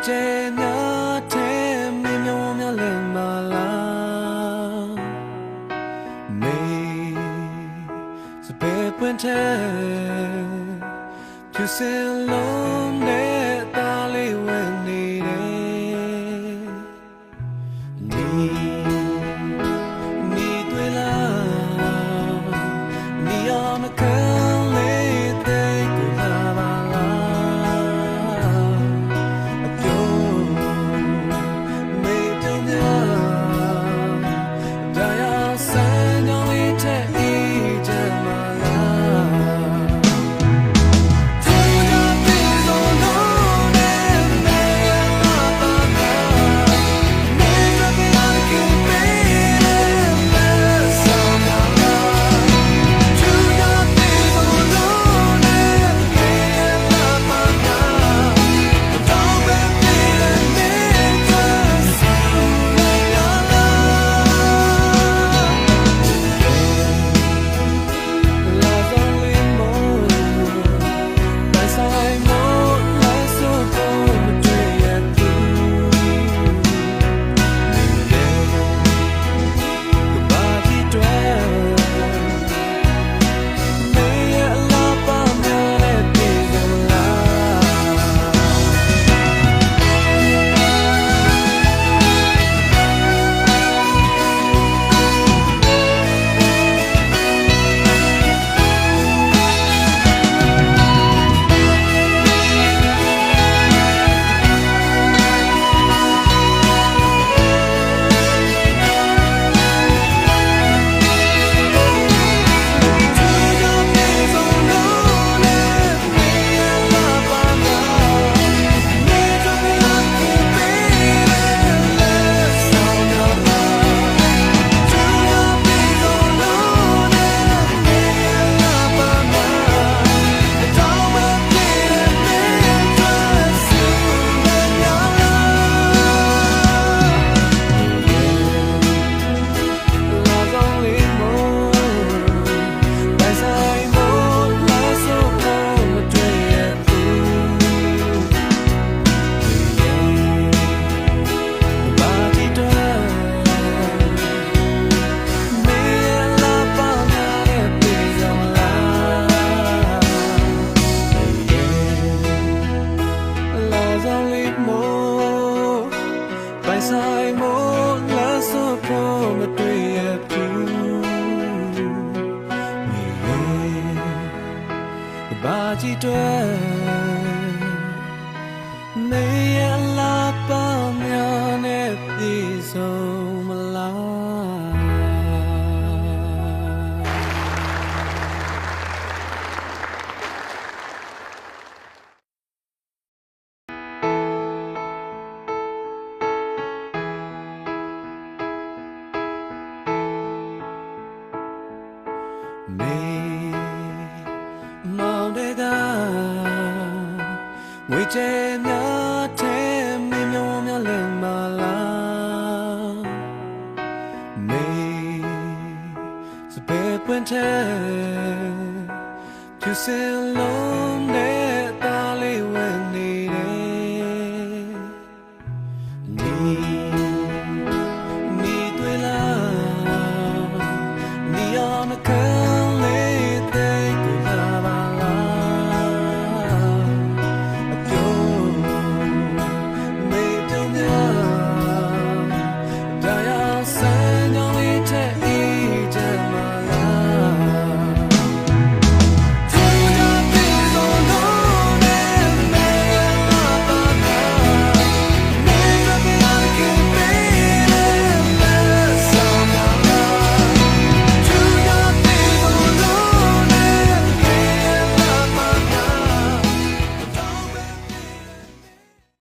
ကျများထဲမင်းမျောမြလည်းမလားမေစပယ်ပွင့်ထဲဖြူစင်လုံးနဲ့သားလေးဝင်နေတယ်နီတွေ့လားနီရမခံလေးတဲ့ကိုလာပါလားအပြုံးမေပြုံးများဒါရောက်စမ်းကြောင်းလေးတဲ့အေးချမ်းမဆိုင်မို့လာဆိုဖို့မတွေ့ရဘူးဘာကြီးတွေနေရလာပါများနဲ့ပြည်ဆုံးမလားမောင်တဲ့ကငွေချေများထဲမင်းမျောမြလည်းမလားမေစပယ်ပွင့်ထဲဖြူစင်လုံး